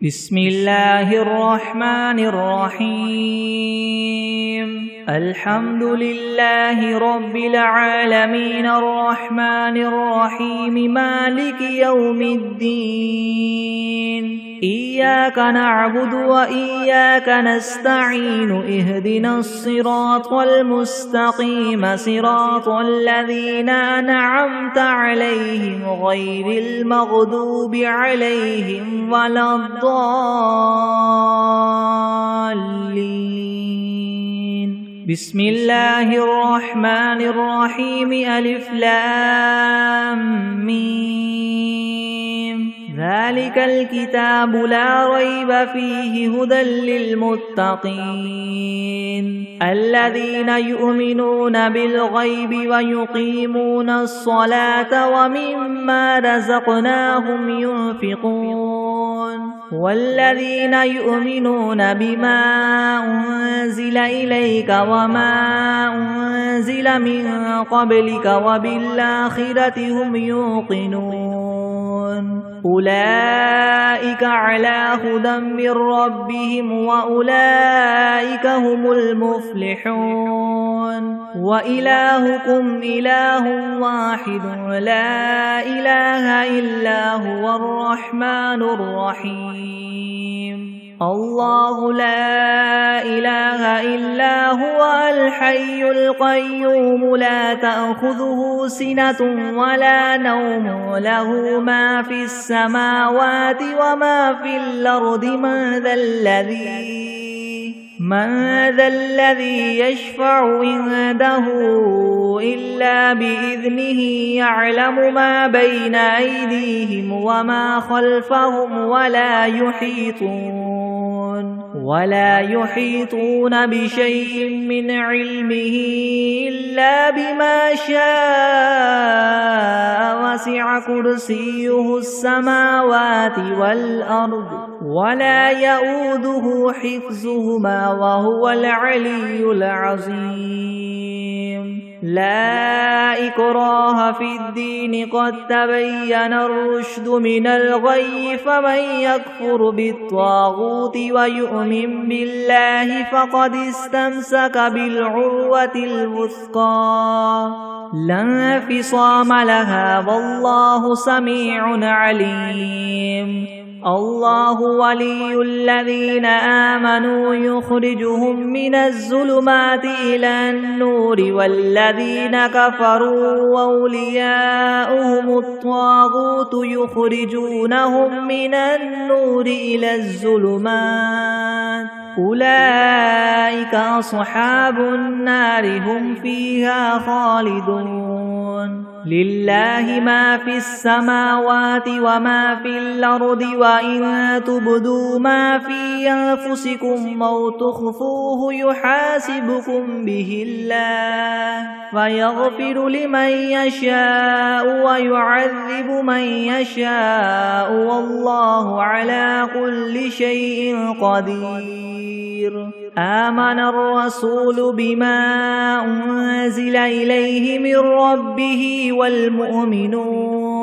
بسم الله الرحمن الرحيم الحمد لله رب العالمين الرحمن الرحيم مالك يوم الدين إياك نعبد وإياك نستعين اهدنا الصراط المستقيم صراط الذين أنعمت عليهم غير المغضوب عليهم ولا الضالين بسم الله الرحمن الرحيم ألف لام ميم ذلك الكتاب لا ريب فيه هدى للمتقين الذين يؤمنون بالغيب ويقيمون الصلاة ومما رزقناهم ينفقون والذين يؤمنون بما أنزل إليك وما أنزل من قبلك وبالآخرة هم يوقنون أولئك على هدى من ربهم وأولئك هم المفلحون وإلهكم إله واحد لا إله إلا هو الرحمن الرحيم الله لا إله إلا هو الحي القيوم لا تأخذه سنة ولا نوم له ما في السماوات وما في الأرض من ذا الذي يشفع عنده إلا بإذنه يعلم ما بين أيديهم وما خلفهم ولا يحيطون بشيء من علمه إلا بما شاء وسع كرسيه السماوات والأرض ولا يؤوده حفظهما وهو العلي العظيم لا إكراه في الدين قد تبين الرشد من الغي فمن يكفر بالطاغوت ويؤمن بالله فقد استمسك بالعروة الوثقى لا انفصام لها والله سميع عليم الله ولي الذين آمنوا يخرجهم من الظلمات إلى النور والذين كفروا أولياؤهم الطاغوت يخرجونهم من النور إلى الظلمات أولئك أصحاب النار هم فيها خالدون لله ما في السماوات وما في الأرض وإن تبدوا ما في أنفسكم أو تخفوه يحاسبكم به الله فيغفر لمن يشاء ويعذب من يشاء والله على كل شيء قدير آمن الرسول بما أنزل إليه من ربه والمؤمنون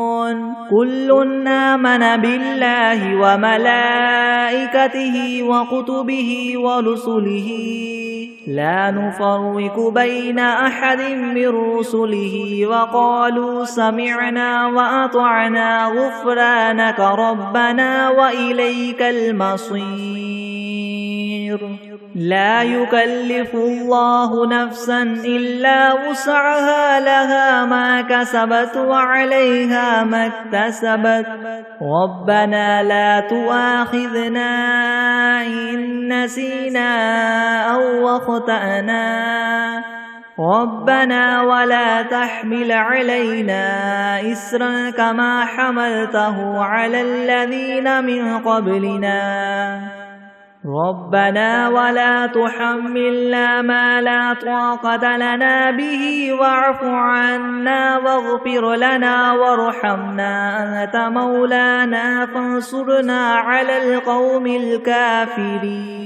كل آمن بالله وملائكته وكتبه ورسله لا نفرق بين أحد من رسله وقالوا سمعنا وأطعنا غفرانك ربنا وإليك المصير لا يكلف الله نفسا إلا وسعها لها ما كسبت وعليها ما اكتسبت ربنا لا تؤاخذنا إن نسينا أو أخطأنا ربنا ولا تحمل علينا إسرا كما حملته على الذين من قبلنا ربنا ولا تحملنا ما لا طاقة لنا به واعف عنا واغفر لنا وارحمنا أنت مولانا فانصرنا على القوم الكافرين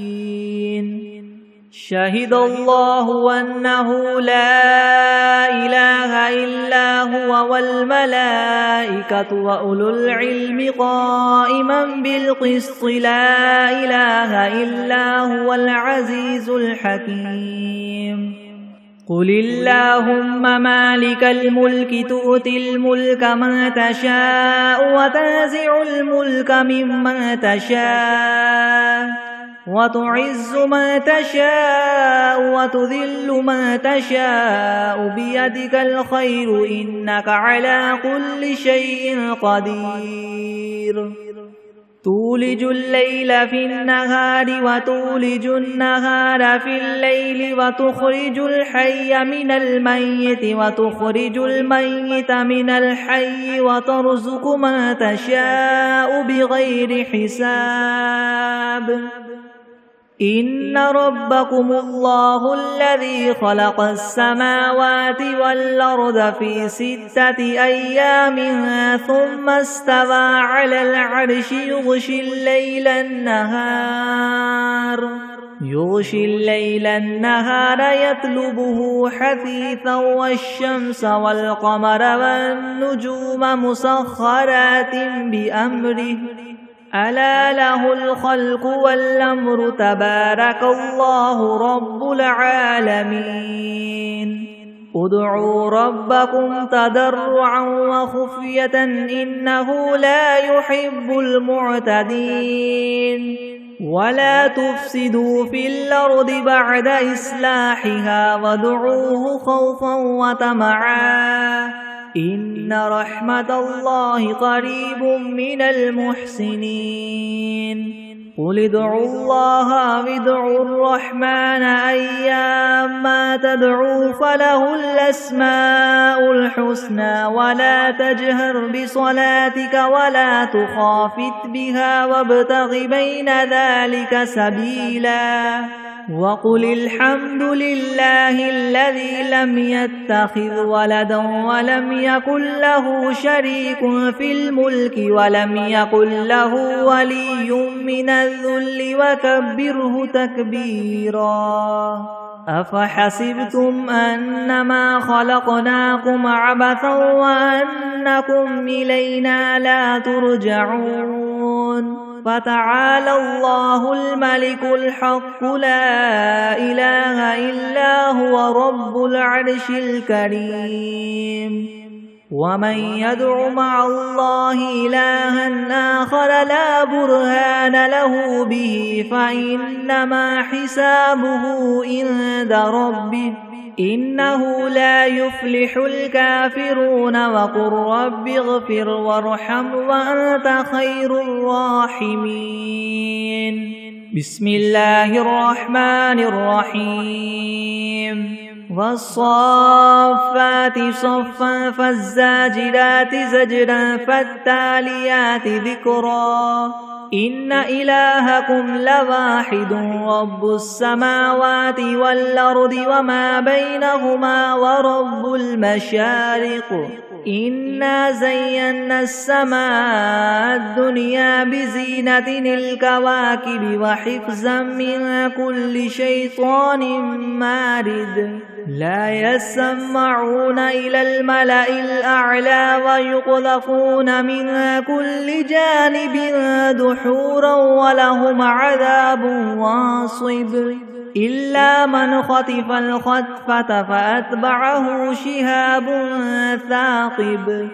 شهد الله أنه لا إله إلا هو والملائكة وأولو العلم قائما بالقسط لا إله إلا هو العزيز الحكيم قل اللهم مالك الملك تؤتي الملك من تشاء وتنزع الملك ممن تشاء وتعز من تشاء وتذل من تشاء بيدك الخير إنك على كل شيء قدير تولج الليل في النهار وتولج النهار في الليل وتخرج الحي من الميت وتخرج الميت من الحي وترزق من تشاء بغير حساب إن ربكم الله الذي خلق السماوات والأرض في 6 أيام ثم استوى على العرش يغشي الليل النهار يطلبه حثيثا والشمس والقمر والنجوم مسخرات بأمره ألا له الخلق والأمر تبارك الله رب العالمين ادعوا ربكم تضرعا وخفية إنه لا يحب المعتدين ولا تفسدوا في الأرض بعد إصلاحها وادعوه خوفا وطمعا إن رحمة الله قريب من المحسنين قل ادعوا الله وادعوا الرحمن أيما تدعوا فله الأسماء الحسنى ولا تجهر بصلاتك ولا تخافت بها وابتغ بين ذلك سبيلا وقل الحمد لله الذي لم يتخذ ولدا ولم يكن له شريك في الملك ولم يكن له ولي من الذل وكبره تكبيرا أفحسبتم أنما خلقناكم عبثا وأنكم إلينا لا ترجعون فتعالى الله الملك الحق لا إله إلا هو رب العرش الكريم ومن يدع مع الله إلها آخر لا برهان له به فإنما حسابه عند ربه إنه لا يفلح الكافرون وقل رب اغفر وارحم وأنت خير الراحمين بسم الله الرحمن الرحيم والصافات صفا فالزاجرات زجرا فالتاليات ذكرا إن إلهكم لواحد رب السماوات والأرض وما بينهما ورب المشارق إنا زينا السماء الدنيا بزينة الكواكب وحفظا من كل شيطان مارد لا يسمعون إلى الملأ الأعلى ويقذفون من كل جانب دحورا ولهم عذاب واصب إلا من خطف الخطفة فأتبعه شهاب ثاقب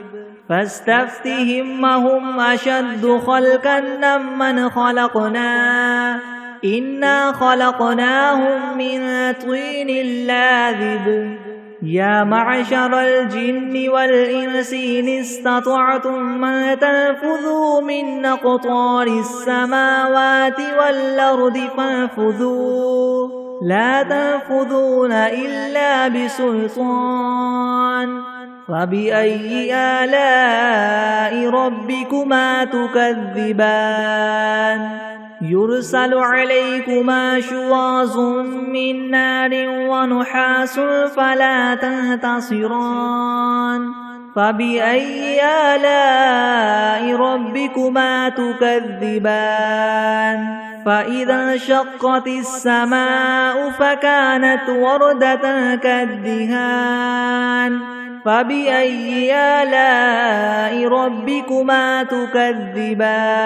فاستفتهم هم أشد خلقا ممن خلقنا إنا خلقناهم من طين لاذب يا معشر الجن والإنس إن استطعتم أن تنفذوا من أقطار السماوات والأرض فانفذوا لا تنفذون إلا بسلطان فبأي آلاء ربكما تكذبان يرسل عليكما شواظ من نار ونحاس فلا تنتصران فبأي آلاء ربكما تكذبان فإذا انشقت السماء فكانت وردة كالدهان فبأي آلاء ربكما تكذبان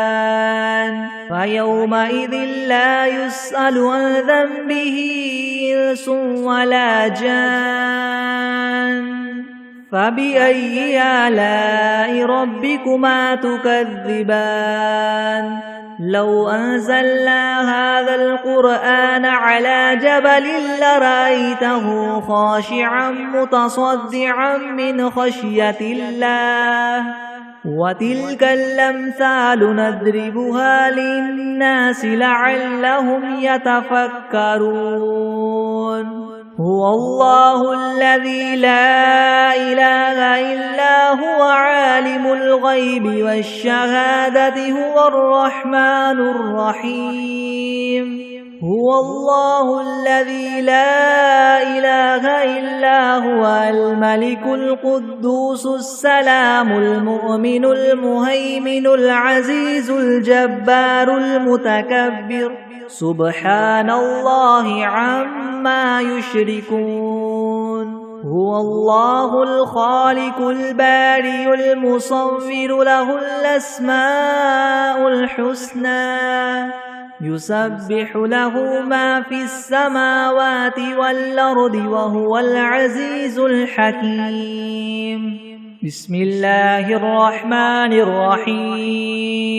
فيومئذ لا يسأل عن ذنبه إنس ولا جان فبأي آلاء ربكما تكذبان لو أنزلنا هذا القرآن على جبل لرأيته خاشعا متصدعا من خشية الله وتلك الأمثال نضربها للناس لعلهم يتفكرون هو الله الذي لا إله إلا هو عالم الغيب والشهادة هو الرحمن الرحيم هو الله الذي لا إله إلا هو الملك القدوس السلام المؤمن المهيمن العزيز الجبار المتكبر سبحان الله عما يشركون هو الله الخالق البارئ المصور له الأسماء الحسنى يسبح له ما في السماوات والأرض وهو العزيز الحكيم بسم الله الرحمن الرحيم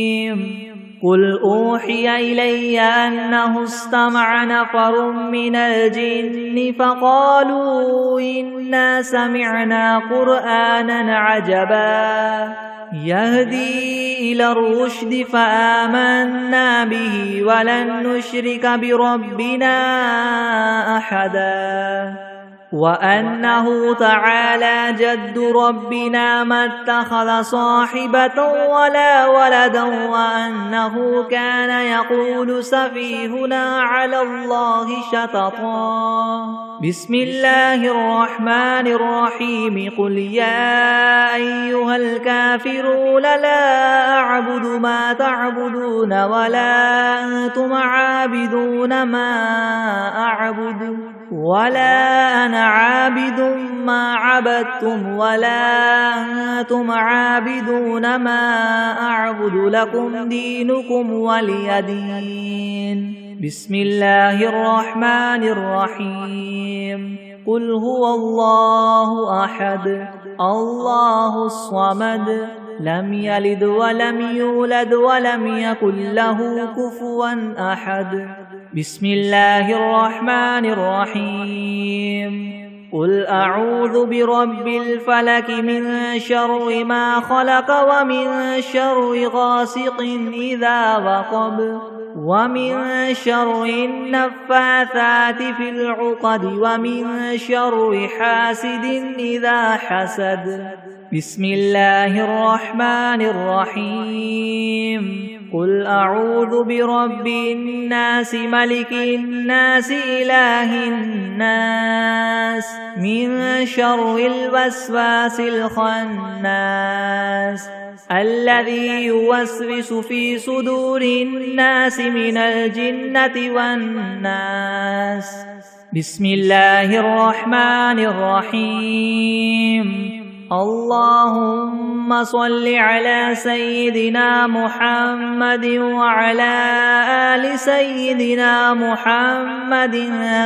قل أوحي إلي أنه استمع نفر من الجن فقالوا إنا سمعنا قرآنا عجبا يهدي إلى الرشد فآمنا به ولن نشرك بربنا أحدا وأنه تعالى جد ربنا ما اتخذ صاحبة ولا ولدا وأنه كان يقول سفيهنا على الله شططا بسم الله الرحمن الرحيم قل يا أيها الكافرون لا أعبد ما تعبدون ولا أنتم عابدون ما أعبد ولا أنا عابد ما عبدتم ولا أنتم عابدون ما أعبد لكم دينكم ولي دين بسم الله الرحمن الرحيم قل هو الله أحد الله الصمد لم يلد ولم يولد ولم يكن له كفوا أحد بسم الله الرحمن الرحيم قل أعوذ برب الفلك من شر ما خلق ومن شر غاسق إذا وقب ومن شر النفاثات في العقد ومن شر حاسد إذا حسد بسم الله الرحمن الرحيم قل أعوذ برب الناس ملك الناس إله الناس من شر الوسواس الخناس الذي يوسوس في صدور الناس من الجنة والناس بسم الله الرحمن الرحيم اللهم صل على سيدنا محمد وعلى آل سيدنا محمد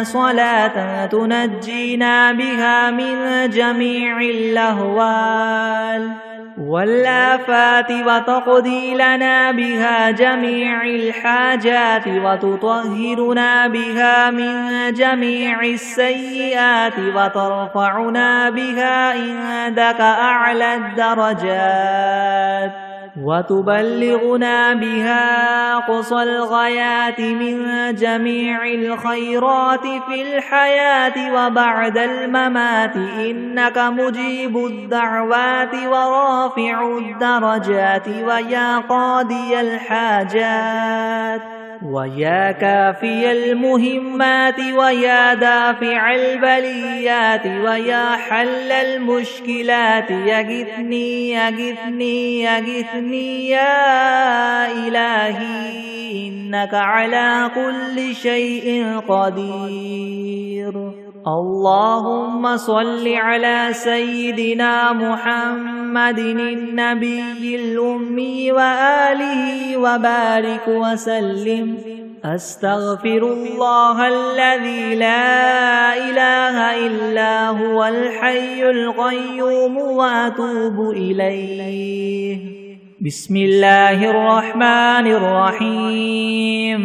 صلاة تنجينا بها من جميع الأهوال والآفات وتقضي لنا بها جميع الحاجات وتطهرنا بها من جميع السيئات وترفعنا بها عندك أعلى الدرجات وتبلغنا بها أقصى الغايات من جميع الخيرات في الحياة وبعد الممات إنك مجيب الدعوات ورافع الدرجات ويا قاضي الحاجات ويا كافي المهمات ويا دافع البليات ويا حل المشكلات يغثني يغثني يغثني يا إلهي إنك على كل شيء قدير. اللهم صل على سيدنا محمد النبي الأمي وآله وبارك وسلم. أستغفر الله الذي لا إله إلا هو الحي القيوم وأتوب إليه. بسم الله الرحمن الرحيم.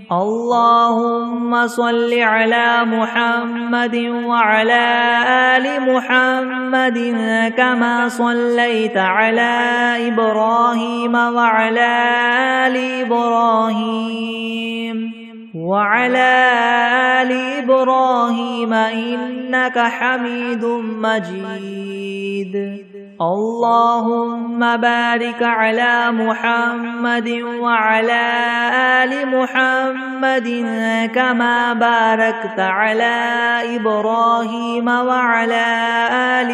اللهم صل على محمد وعلى آل محمد كما صليت على إبراهيم وعلى آل إبراهيم إنك حميد مجيد. اللهم بارك على محمد وعلى آل محمد كما باركت على إبراهيم وعلى آل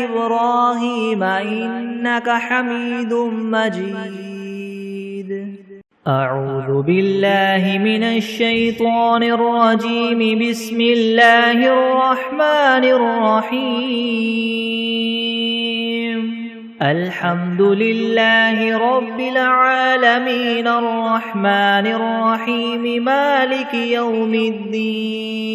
إبراهيم إنك حميد مجيد. أعوذ بالله من الشيطان الرجيم. بسم الله الرحمن الرحيم. الحمد لله رب العالمين الرحمن الرحيم مالك يوم الدين.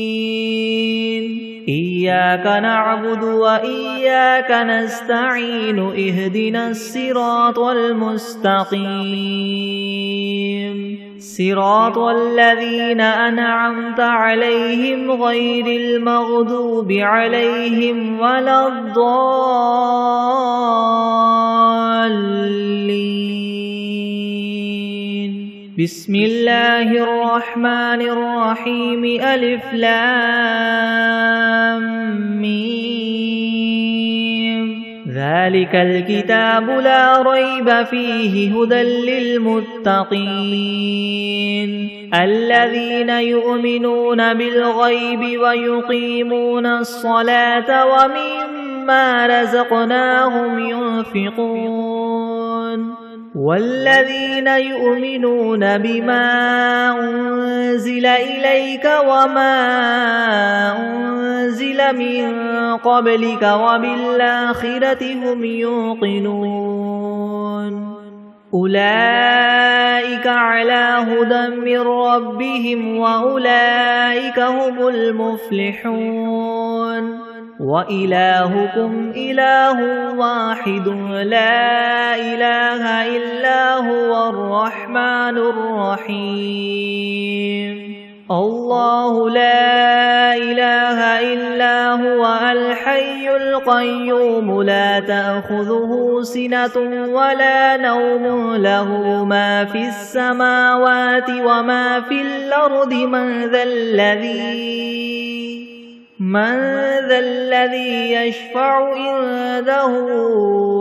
إياك نعبد وإياك نستعين. اهدنا الصراط المستقيم صراط الذين أنعمت عليهم غير المغضوب عليهم ولا الضالين. بسم الله الرحمن الرحيم. ألف لام ميم. ذلك الكتاب لا ريب فيه هدى للمتقين الذين يؤمنون بالغيب ويقيمون الصلاة ومما رزقناهم ينفقون والذين يؤمنون بما أنزل إليك وما أنزل من قبلك وبالآخرة هم يوقنون أولئك على هدى من ربهم وأولئك هم المفلحون. وإلهكم إله واحد لا إله إلا هو الرحمن الرحيم. الله لا إله إلا هو الحي القيوم لا تأخذه سنة ولا نوم له ما في السماوات وما في الأرض من ذا الذي يشفع عنده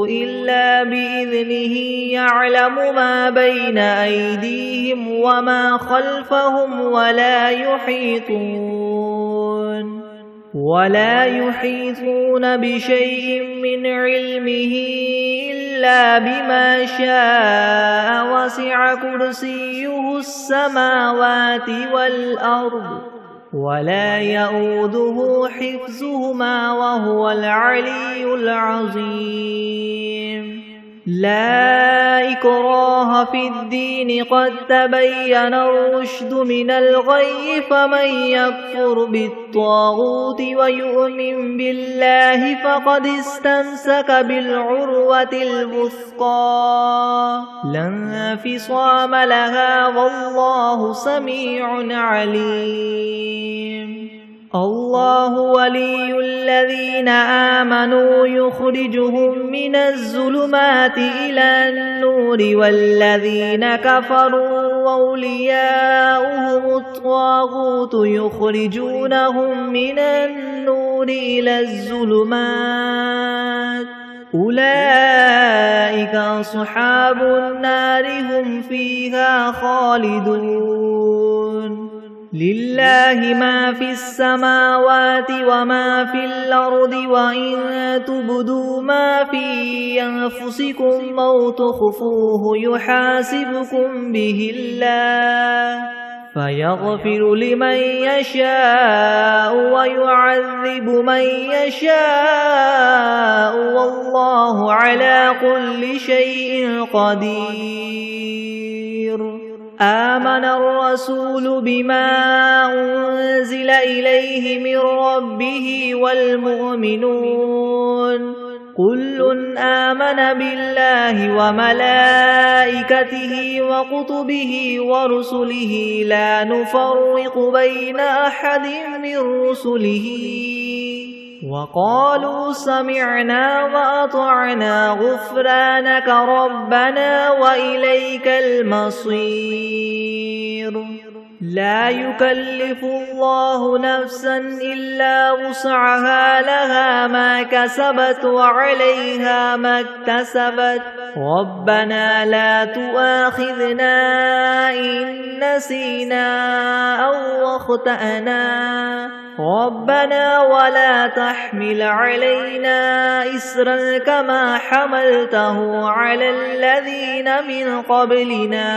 إلا بإذنه يعلم ما بين أيديهم وما خلفهم ولا يحيطون بشيء من علمه إلا بما شاء وسع كرسيه السماوات والأرض ولا يؤوده حفظهما وهو العلي العظيم. لا إكراه في الدين قد تبين الرشد من الغي فمن يكفر بالطاغوت ويؤمن بالله فقد استمسك بالعروة الوثقى لا انفصام لها والله سميع عليم. الله ولي الذين آمنوا يخرجهم من الظلمات إلى النور والذين كفروا أولياؤهم الطاغوت يخرجونهم من النور إلى الظلمات أولئك أصحاب النار هم فيها خالدون. لله ما في السماوات وما في الأرض وإن تبدوا ما في أنفسكم أو تخفوه يحاسبكم به الله فيغفر لمن يشاء ويعذب من يشاء والله على كل شيء قدير. آمن الرسول بما أنزل إليه من ربه والمؤمنون كل آمن بالله وملائكته وكتبه ورسله لا نفرق بين أحد من رسله وقالوا سمعنا وأطعنا غفرانك ربنا وإليك المصير. لا يكلف الله نفسا إلا وسعها لها ما كسبت وعليها ما اكتسبت ربنا لا تؤاخذنا إن نسينا أو أخطأنا ربنا ولا تحمل علينا إسرا كما حملته على الذين من قبلنا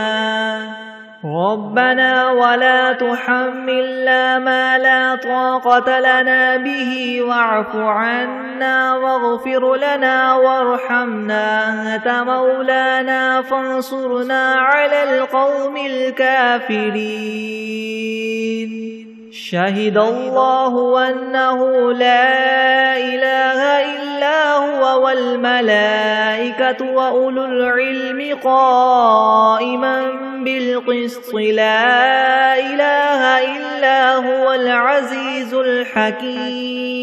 ربنا ولا تحملنا ما لا طاقة لنا به واعف عنا واغفر لنا وارحمنا أنت مولانا فانصرنا على القوم الكافرين. شهد الله أنه لا إله إلا هو والملائكة وأولو العلم قائما بالقسط لا إله إلا هو العزيز الحكيم.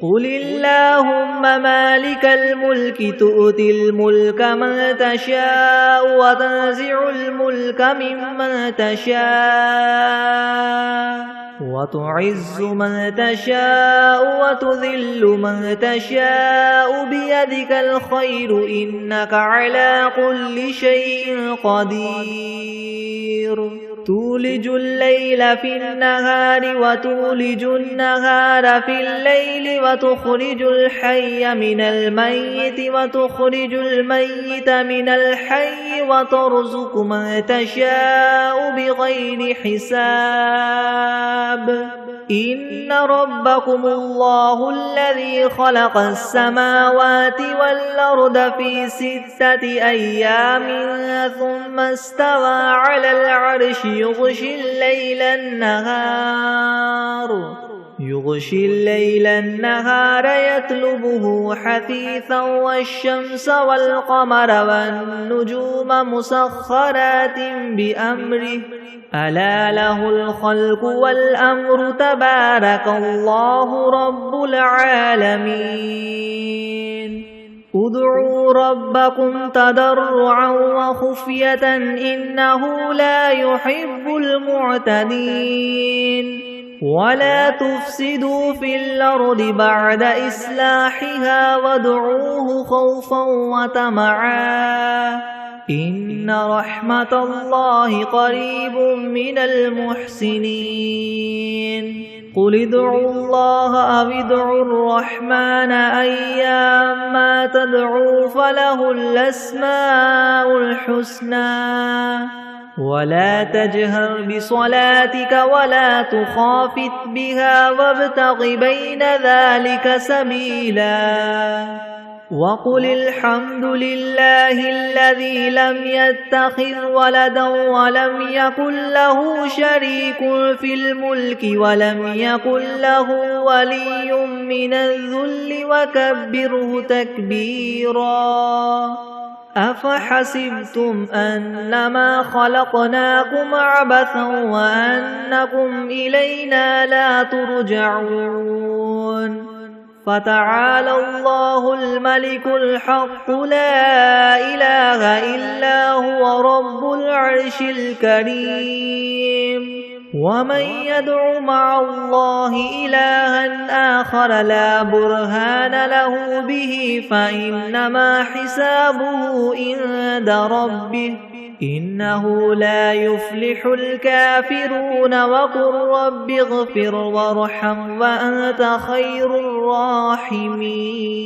قل اللهم مالك الملك تؤتي الملك من تشاء وتنزع الملك ممن تشاء وتعز من تشاء وتذل من تشاء بيدك الخير إنك على كل شيء قدير. تولج الليل في النهار وتولج النهار في الليل وتخرج الحي من الميت وتخرج الميت من الحي وترزق من تشاء بغير حساب. إن ربكم الله الذي خلق السماوات والأرض في 6 أيام ثم استوى على العرش يغشي الليل النهار يطلبه حثيثا والشمس والقمر والنجوم مسخرات بأمره ألا له الخلق والأمر تبارك الله رب العالمين. ادعوا ربكم تضرعا وخفية إنه لا يحب المعتدين. ولا تفسدوا في الأرض بعد إصلاحها وادعوه خوفا وطمعا إن رحمة الله قريب من المحسنين. قل ادعوا الله أو ادعوا الرحمن أيما تدعوا فله الأسماء الحسنى ولا تجهر بصلاتك ولا تخافت بها وابتغ بين ذلك سبيلا. وقل الحمد لله الذي لم يتخذ ولدا ولم يكن له شريك في الملك ولم يكن له ولي من الذل وكبره تكبيرا. أفحسبتم أنما خلقناكم عبثا وأنكم إلينا لا ترجعون. فتعالى الله الملك الحق لا إله إلا هو رب العرش الكريم. ومن يدع مع الله إلها آخر لا برهان له به فإنما حسابه عند ربه إنه لا يفلح الكافرون وقل رب اغفر وارحم وأنت خير الراحمين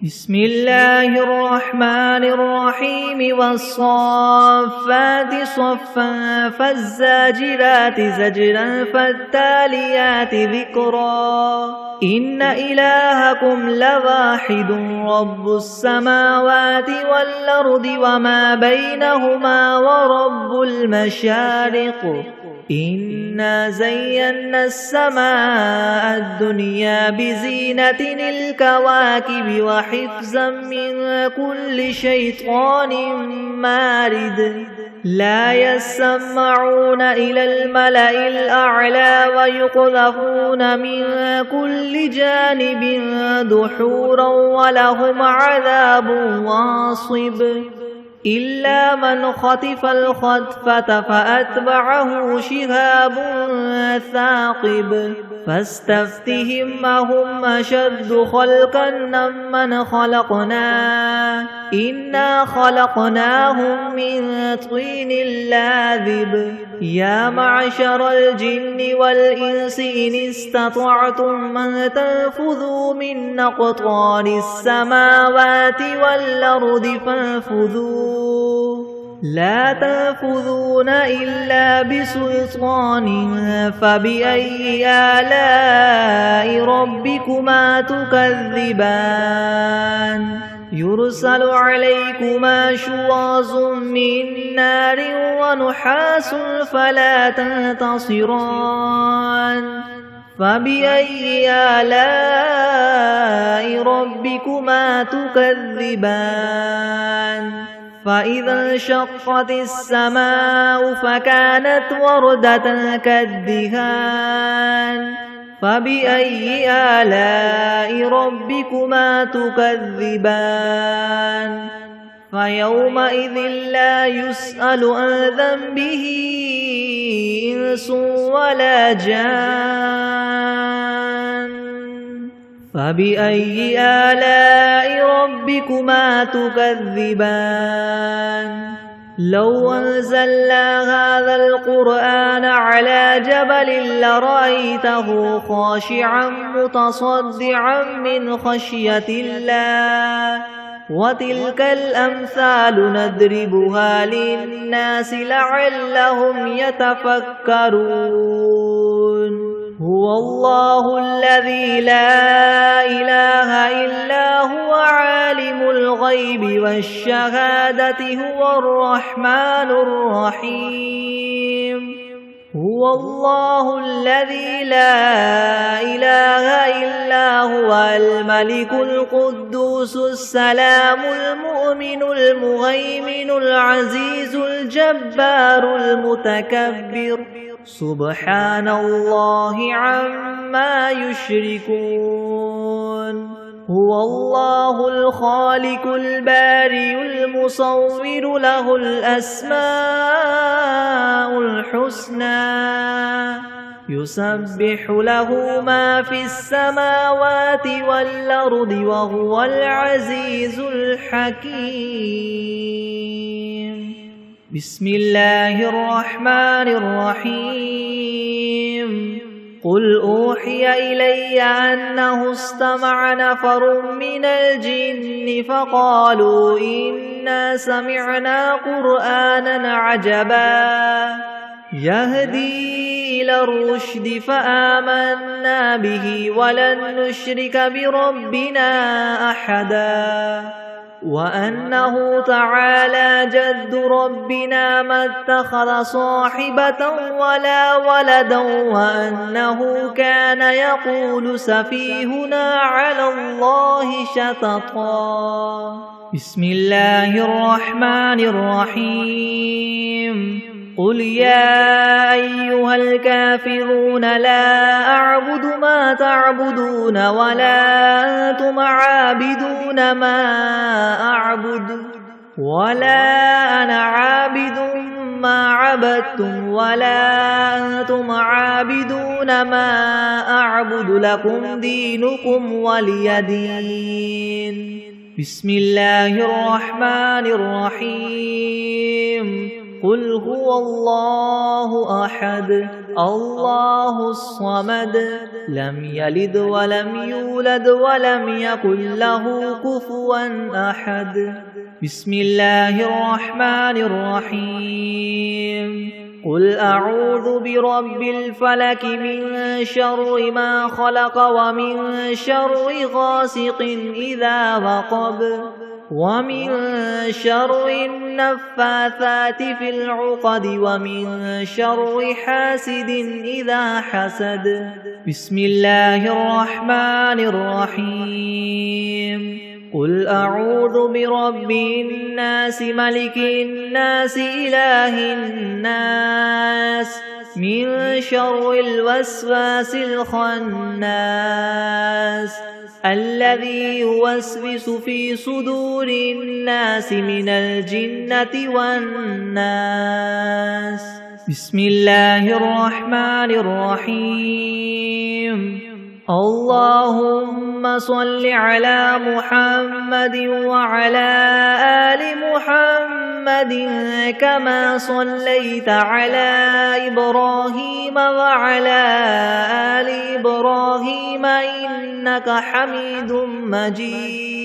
بسم الله الرحمن الرحيم والصافات صفا فالزاجرات زجرا فالتاليات ذكرا إن إلهكم لواحد رب السماوات والأرض وما بينهما ورب المشارق إنا زينا السماء الدنيا بزينة الكواكب وحفظا من كل شيطان مارد لا يسمعون إلى الملأ الأعلى ويقذفون من كل جانب دحورا ولهم عذاب واصب إلا من خطف الخطفة فأتبعه شهاب ثاقب فاستفتهم أهم أشد خلقا ممن خلقنا إنا خلقناهم من طين لاذب يا معشر الجن والإنس إن استطعتم أن تنفذوا من أقطار السماوات والأرض فانفذوا لا تنفذون إلا بسلطان فبأي آلاء ربكما تكذبان يرسل عليكما شواظ من نار ونحاس فلا تنتصران فبأي آلاء ربكما تكذبان فإذا انشقت السماء فكانت وردة كالدهان فبأي آلاء ربكما تكذبان فيومئذ لا يسأل عن ذنبه إنس ولا جان فبأي آلاء ربكما تكذبان لو أنزلنا هذا القرآن على جبل لرأيته خاشعا متصدعا من خشية الله وتلك الأمثال نضربها للناس لعلهم يتفكرون هو الله الذي لا إله إلا هو عالم الغيب والشهادة هو الرحمن الرحيم هو الله الذي لا إله إلا هو الملك القدوس السلام المؤمن المهيمن العزيز الجبار المتكبر سبحان الله عما يشركون هو الله الخالق البارئ المصور له الأسماء الحسنى يسبح له ما في السماوات والأرض وهو العزيز الحكيم بسم الله الرحمن الرحيم قل أوحي إلي أنه استمع نفر من الجن فقالوا إنا سمعنا قرآنا عجبا يهدي إلى الرشد فآمنا به ولن نشرك بربنا أحدا وأنه تعالى جد ربنا ما اتخذ صاحبة ولا ولدا وأنه كان يقول سفيهنا على الله شططا بسم الله الرحمن الرحيم قل يا أيها الكافرون لا أعبد ما تعبدون ولا أنتم عابدون ما أعبد ولا أنا عابد ما عبدتم ولا أنتم عابدون ما أعبد لكم دينكم ولي دين بسم الله الرحمن الرحيم قل هو الله أحد الله الصمد لم يلد ولم يولد ولم يكن له كفوا أحد بسم الله الرحمن الرحيم قل أعوذ برب الفلك من شر ما خلق ومن شر غاسق إذا وقب ومن شر النفاثات في العقد ومن شر حاسد إذا حسد بسم الله الرحمن الرحيم قل أعوذ برب الناس ملك الناس إله الناس من شر الوسواس الخناس الذي يوسوس في صدور الناس من الجنة والناس بسم الله الرحمن الرحيم اللهم صل على محمد وعلى آل محمد كما صليت على إبراهيم وعلى آل إبراهيم إنك حميد مجيد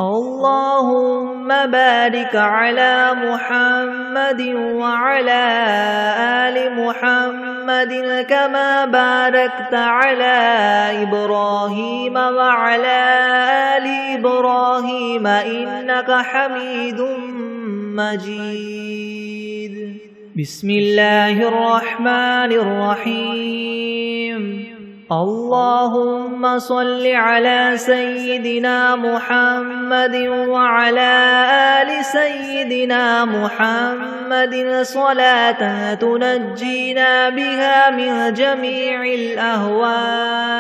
اللهم بارك على محمد وعلى آل محمد كما باركت على إبراهيم وعلى آل إبراهيم إنك حميد مجيد بسم الله الرحمن الرحيم اللهم صل على سيدنا محمد وعلى آل سيدنا محمد صلاة تنجينا بها من جميع الأهوال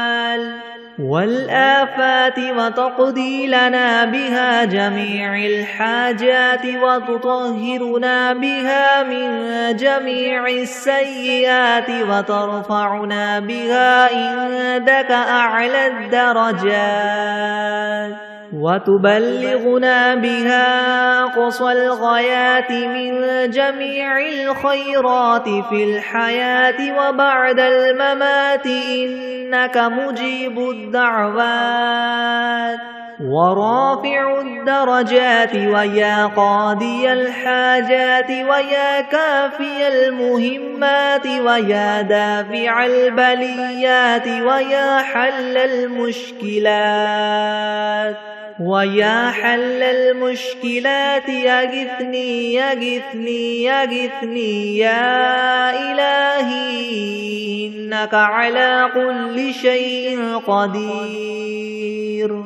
والآفات وتقضي لنا بها جميع الحاجات وتطهرنا بها من جميع السيئات وترفعنا بها عندك أعلى الدرجات وتبلغنا بها أقصى الغايات من جميع الخيرات في الحياة وبعد الممات إنك مجيب الدعوات ورافع الدرجات ويا قاضي الحاجات ويا كافي المهمات ويا دافع البليات ويا حل المشكلات ويا حل المشكلات يغثني يغثني يغثني يا إلهي إنك على كل شيء قدير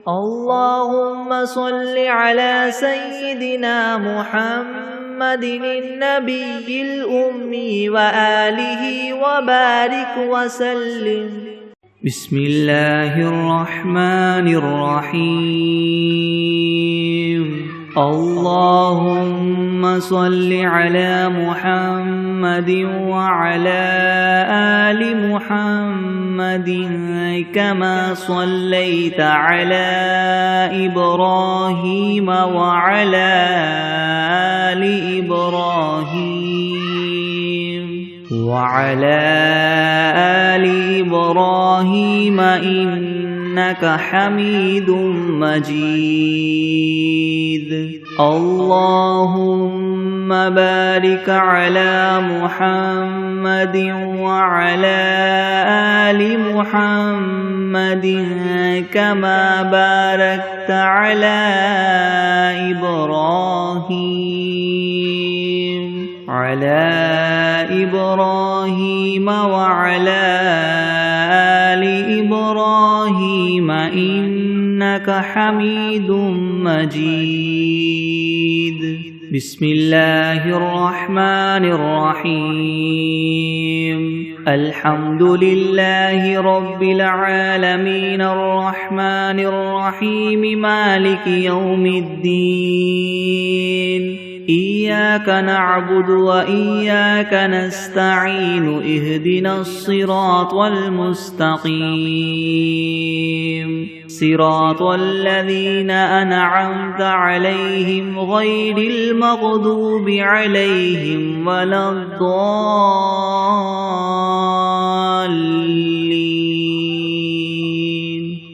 اللهم صل على سيدنا محمد النبي الأمي وآله وبارك وسلم بسم الله الرحمن الرحيم اللهم صل على محمد وعلى آل محمد كما صليت على إبراهيم وعلى آل إبراهيم وعلى آل إبراهيم إنك حميد مجيد اللهم بارك على محمد وعلى آل محمد كما باركت على إبراهيم وعلى آل إبراهيم إنك حميد مجيد بسم الله الرحمن الرحيم الحمد لله رب العالمين الرحمن الرحيم مالك يوم الدين إياك نعبد وإياك نستعين اهدنا الصراط المستقيم صراط الذين أنعمت عليهم غير المغضوب عليهم ولا الضالين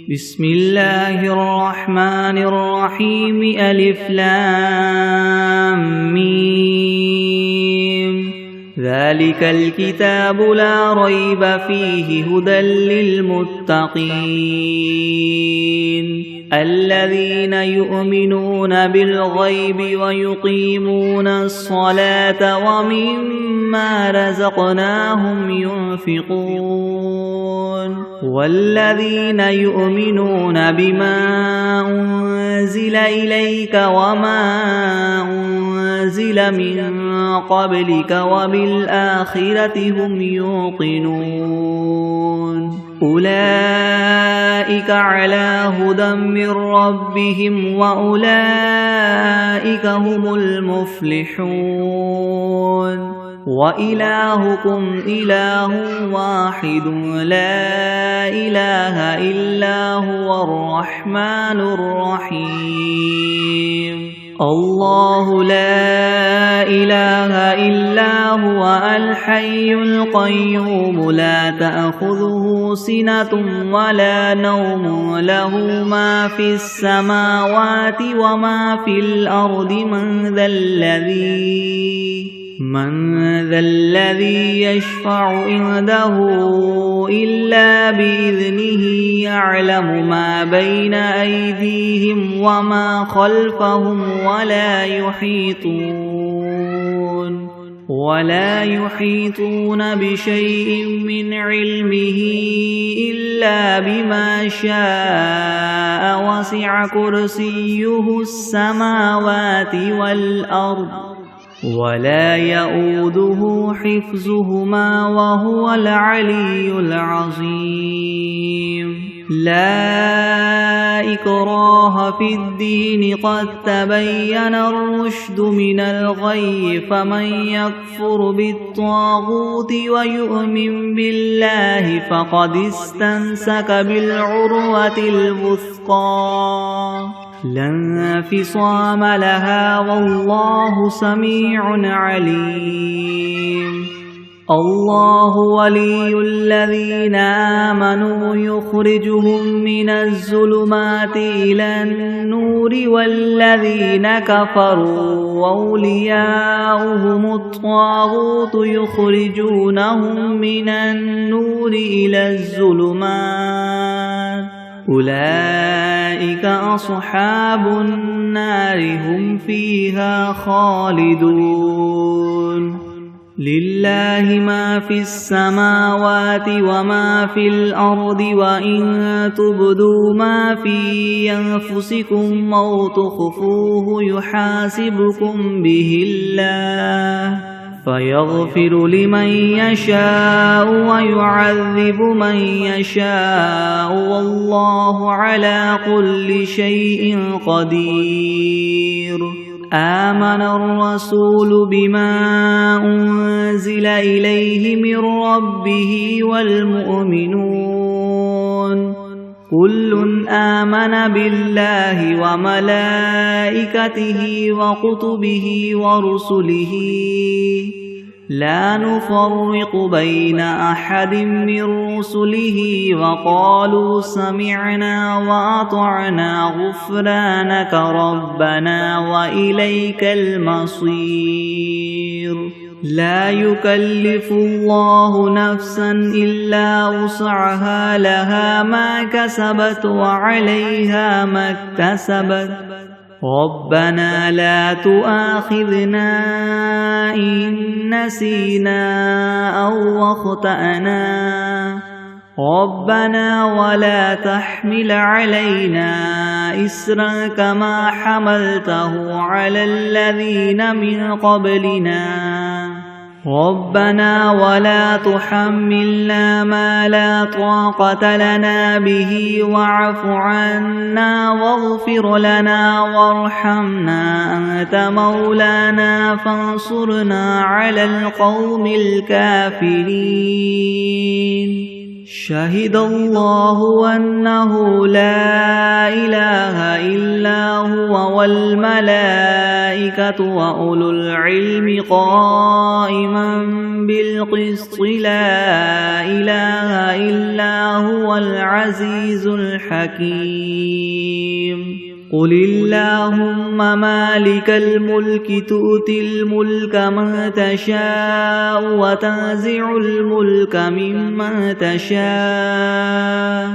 بسم الله الرحمن الرحيم ألف لام ميم ذلك الكتاب لا ريب فيه هدى للمتقين الذين يؤمنون بالغيب ويقيمون الصلاة ومما رزقناهم ينفقون والذين يؤمنون بما أنزل إليك وما أنزل من قبلك وبالآخرة هم يوقنون أولئك على هدى من ربهم وأولئك هم المفلحون وإلهكم إله واحد لا إله إلا هو الرحمن الرحيم الله لا إله إلا هو الحي القيوم لا تأخذه سنة ولا نوم له ما في السماوات وما في الأرض من ذا الذي يشفع عنده إلا بإذنه يعلم ما بين أيديهم وما خلفهم ولا يحيطون بشيء من علمه إلا بما شاء وسع كرسيه السماوات والأرض ولا يؤوده حفظهما وهو العلي العظيم لا إكراه في الدين قد تبين الرشد من الغي فمن يكفر بالطاغوت ويؤمن بالله فقد استمسك بالعروة الوثقى لا انفصام لها والله سميع عليم الله ولي الذين آمنوا يخرجهم من الظلمات إلى النور والذين كفروا أولياؤهم الطاغوت يخرجونهم من النور إلى الظلمات أولئك أصحاب النار هم فيها خالدون لله ما في السماوات وما في الأرض وإن تبدوا ما في أنفسكم أو تخفوه يحاسبكم به الله فيغفر لمن يشاء ويعذب من يشاء والله على كل شيء قدير آمن الرسول بما أنزل إليه من ربه والمؤمنون كل آمن بالله وملائكته وكتبه ورسله لا نفرق بين أحد من رسله وقالوا سمعنا وأطعنا غفرانك ربنا وإليك المصير لا يكلف الله نفسا إلا وسعها لها ما كسبت وعليها ما اكتسبت ربنا لا تؤاخذنا إن نسينا أو أخطأنا ربنا ولا تحمل علينا إسرا كما حملته على الذين من قبلنا ربنا ولا تحملنا ما لا طاقة لنا به واعف عنا واغفر لنا وارحمنا أنت مولانا فانصرنا على القوم الكافرين. شهد الله أنه لا إله إلا هو والملائكة وأولو العلم قائما بالقسط لا إله إلا هو العزيز الحكيم. قل اللهم مالك الملك تؤتي الملك من تشاء وتنزع الملك ممن تشاء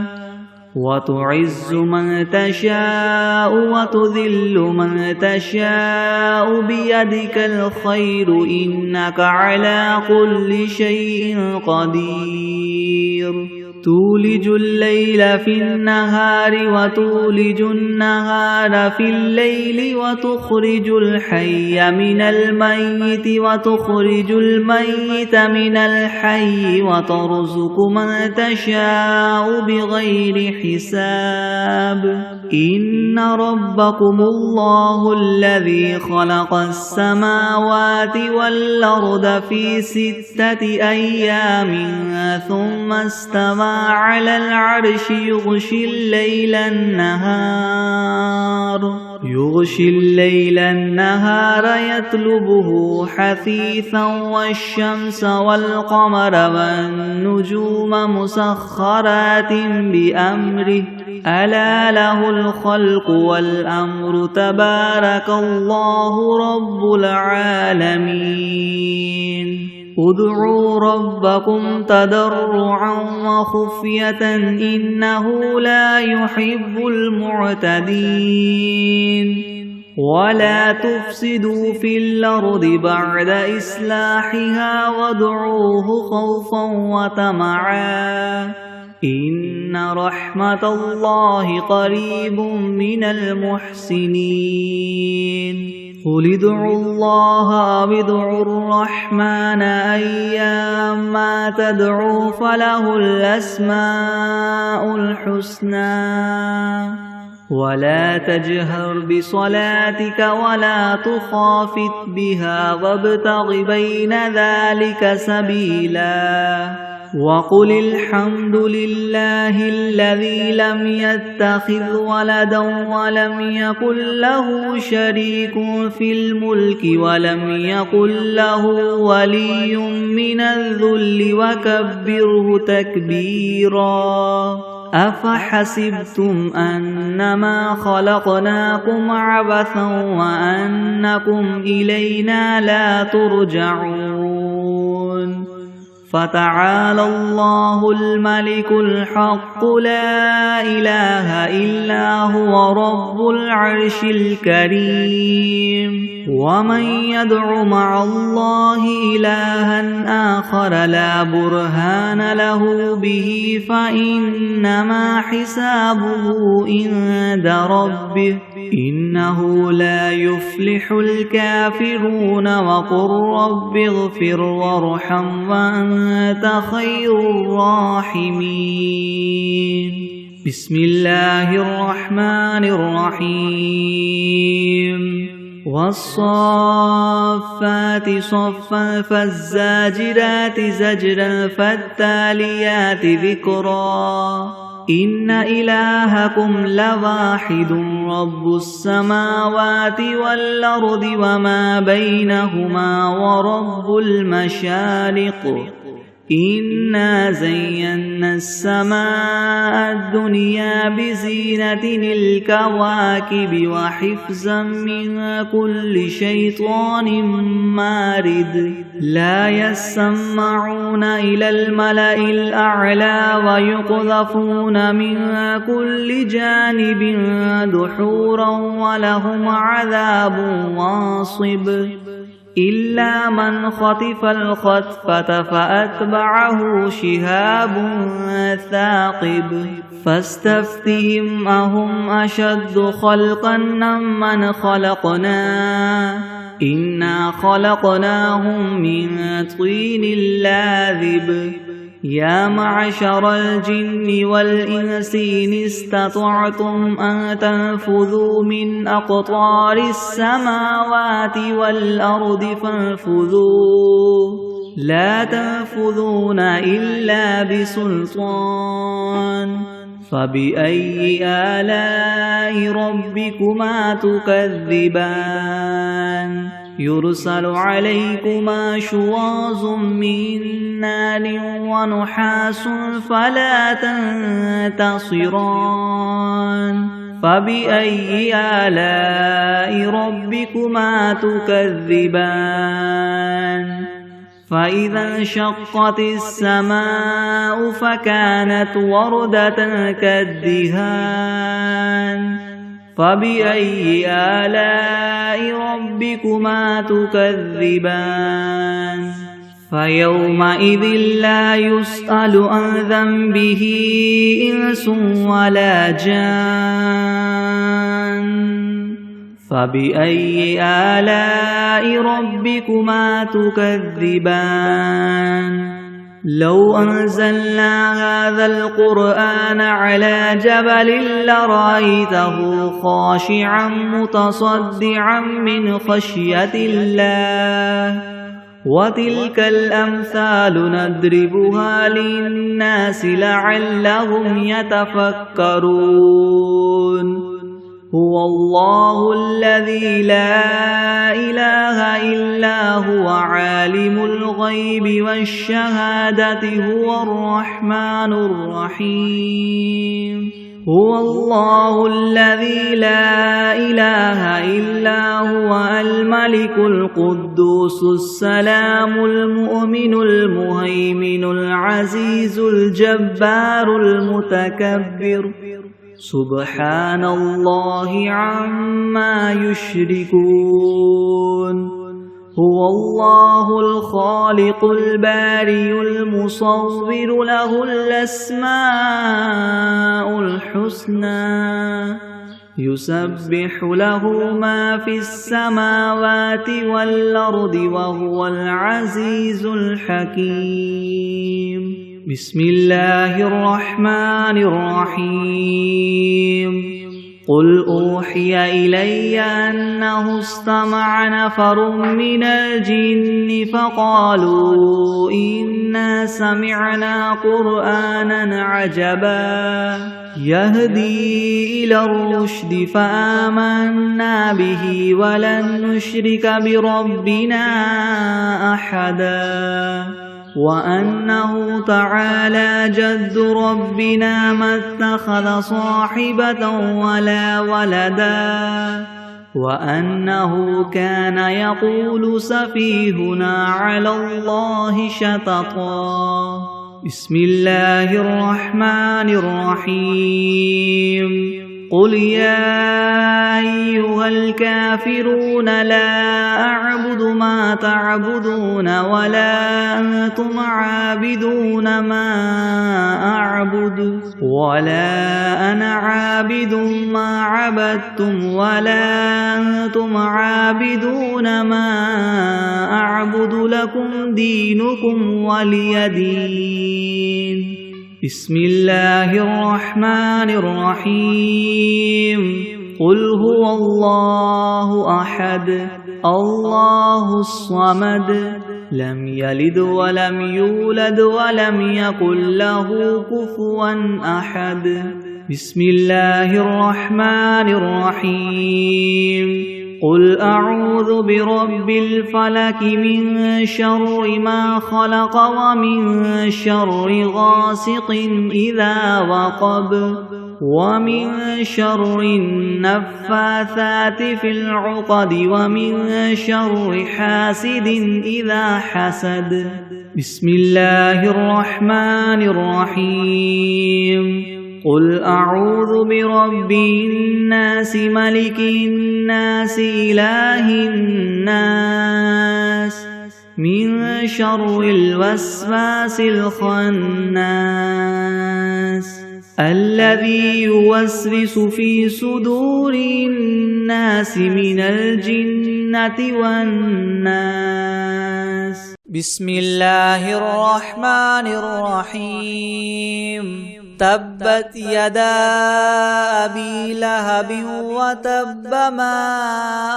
وتعز من تشاء وتذل من تشاء بيدك الخير إنك على كل شيء قدير. تولج الليل في النهار وتولج النهار في الليل وتخرج الحي من الميت وتخرج الميت من الحي وترزق من تشاء بغير حساب. إن ربكم الله الذي خلق السماوات والأرض في 6 أيام ثم استوى على العرش يغشي الليل النهار يطلبه حثيثا والشمس والقمر والنجوم مسخرات بأمره ألا له الخلق والأمر تبارك الله رب العالمين. ادعوا ربكم تضرعا وخفية إنه لا يحب المعتدين. ولا تفسدوا في الأرض بعد إصلاحها وادعوه خوفا وطمعا إن رحمة الله قريب من المحسنين. قل ادعوا الله أو ادعوا الرحمن أيما تدعوا فله الأسماء الحسنى. ولا تجهر بصلاتك ولا تخافت بها وابتغ بين ذلك سبيلا. وقل الحمد لله الذي لم يتخذ ولدا ولم يكن له شريك في الملك ولم يكن له ولي من الذل وكبره تكبيرا. أفحسبتم أنما خلقناكم عبثا وأنكم إلينا لا ترجعون. فتعالى الله الملك الحق لا إله إلا هو رب العرش الكريم. ومن يدع مع الله إلها آخر لا برهان له به فإنما حسابه عند ربه إنه لا يفلح الكافرون. وقل رب اغفر وارحم وأنت خير الراحمين. بسم الله الرحمن الرحيم. والصافات صفا فالزاجرات زجرا فالتاليات ذكرا. إن إلهكم لواحد رب السماوات والأرض وما بينهما ورب المشارق. إنا زينا السماء الدنيا بزينة الكواكب وحفظا من كل شيطان مارد. لا يسمعون إلى الملأ الأعلى ويقذفون من كل جانب دحورا ولهم عذاب واصب. إلا من خطف الخطفة فأتبعه شهاب ثاقب. فاستفتهم أهم أشد خلقا أم من خلقنا إنا خلقناهم من طين لاذب يا معشر الجن والإنس إن استطعتم أن تنفذوا من أقطار السماوات والأرض فانفذوا لا تنفذون إلا بسلطان فبأي آلاء ربكما تكذبان يرسل عليكما شواظ من نار ونحاس فلا تنتصران فبأي آلاء ربكما تكذبان فإذا انشقت السماء فكانت وردة كالدهان فبأي آلاء ربكما تكذبان فيومئذ لا يسأل عن ذنبه إنس ولا جان فبأي آلاء ربكما تكذبان لو أنزلنا هذا القرآن على جبل لرأيته خاشعا متصدعا من خشية الله وتلك الأمثال نضربها للناس لعلهم يتفكرون هو الله الذي لا إله إلا هو عالم الغيب والشهادة هو الرحمن الرحيم هو الله الذي لا إله إلا هو الملك القدوس السلام المؤمن المهيمن العزيز الجبار المتكبر سبحان الله عما يشركون هو الله الخالق البارئ المصور له الأسماء الحسنى يسبح له ما في السماوات والأرض وهو العزيز الحكيم بسم الله الرحمن الرحيم قل أوحي إلي أنه استمع نفر من الجن فقالوا إنا سمعنا قرآنا عجبا يهدي إلى الرشد فآمنا به ولن نشرك بربنا أحدا وأنه تعالى جد ربنا ما اتخذ صاحبة ولا ولدا وأنه كان يقول سفيهنا على الله شططا بسم الله الرحمن الرحيم قل يا أيها الكافرون لا أعبد ما تعبدون ولا أنتم عابدون ما أعبد ولا أنا عابد ما عبدتم ولا أنتم عابدون ما أعبد لكم دينكم ولي دين بسم الله الرحمن الرحيم قل هو الله أحد الله الصمد لم يلد ولم يولد ولم يكن له كفوا أحد بسم الله الرحمن الرحيم قل أعوذ برب الفلك من شر ما خلق ومن شر غاسق إذا وقب ومن شر النفاثات في العقد ومن شر حاسد إذا حسد بسم الله الرحمن الرحيم قل أعوذ برب الناس ملك الناس إله الناس من شر الوسواس الخناس الذي يوسوس في صدور الناس من الجنة والناس. بسم الله الرحمن الرحيم. تبت يدا أبي لهب وتب ما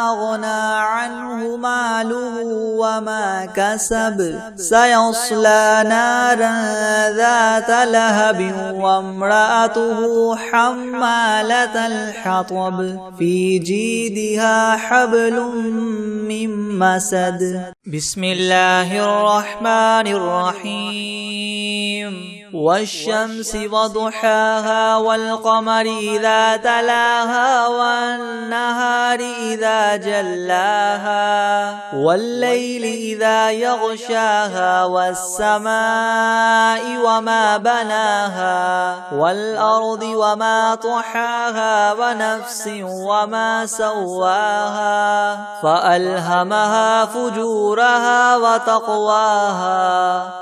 أغنى عنه ماله وما كسب سيصلى نارا ذات لهب وامرأته حمالة الحطب في جيدها حبل من مسد. بسم الله الرحمن الرحيم. والشمس وضحاها والقمر إذا تلاها والنهار إذا جلاها والليل إذا يغشاها والسماء وما بناها والأرض وما طحاها ونفس وما سواها فألهمها فجورها وتقواها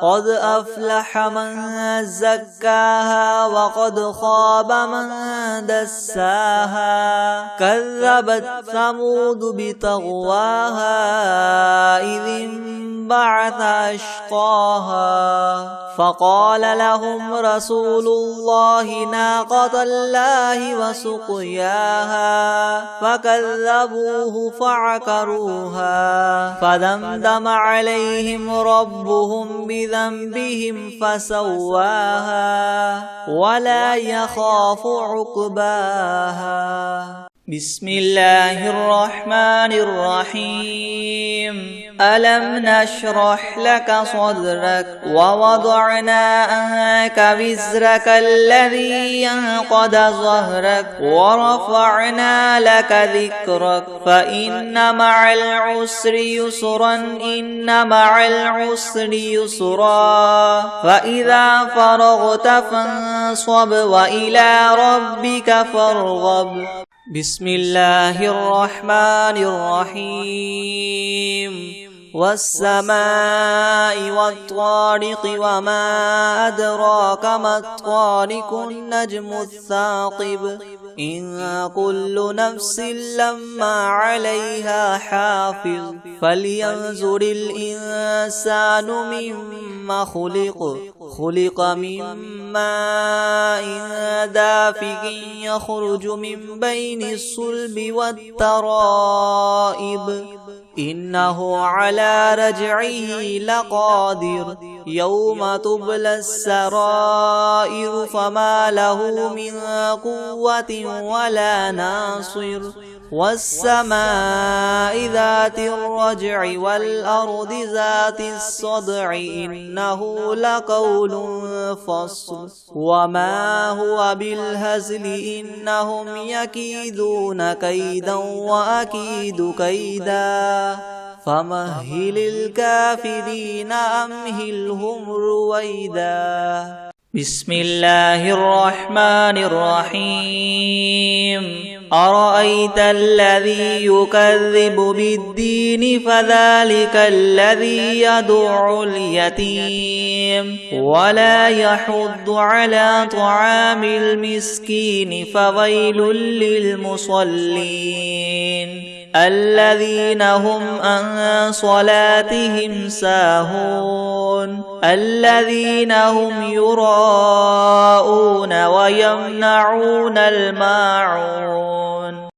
قد أفلح من زكاها وقد خاب من دساها كذبت ثمود بطغواها إذ انبعث أشقاها فقال لهم رسول الله ناقة الله وسقياها فكذبوه فعقروها فدمدم عليهم ربهم بذنبهم فسواها ولا يخاف عقباها. بسم الله الرحمن الرحيم. ألم نشرح لك صدرك ووضعنا عنك وزرك الذي ينقض ظهرك ورفعنا لك ذكرك فإن مع العسر يسرا إن مع العسر يسرا فإذا فرغت فانصب وإلى ربك فارغب. بسم الله الرحمن الرحيم. والسماء والطارق وما أدراك ما الطارق النجم الثاقب إن كل نفس لما عليها حافظ فلينظر الإنسان مما خلق من ماء دافق يخرج من بين الصلب والترائب إنه على رجعه لقادر يوم تبلى السرائر فما له من قوة ولا ناصر. والسماء ذات الرجع والأرض ذات الصدع إنه لقول فصل وما هو بالهزل إنهم يكيدون كيدا وأكيد كيدا فمهل الكافرين أمهلهم رويدا. بسم الله الرحمن الرحيم. أرأيت الذي يكذب بالدين فذلك الذي يدع اليتيم ولا يحض على طعام المسكين فويل للمصلين الذين هم عن صلاتهم ساهون الذين هم يراءون ويمنعون الماعون.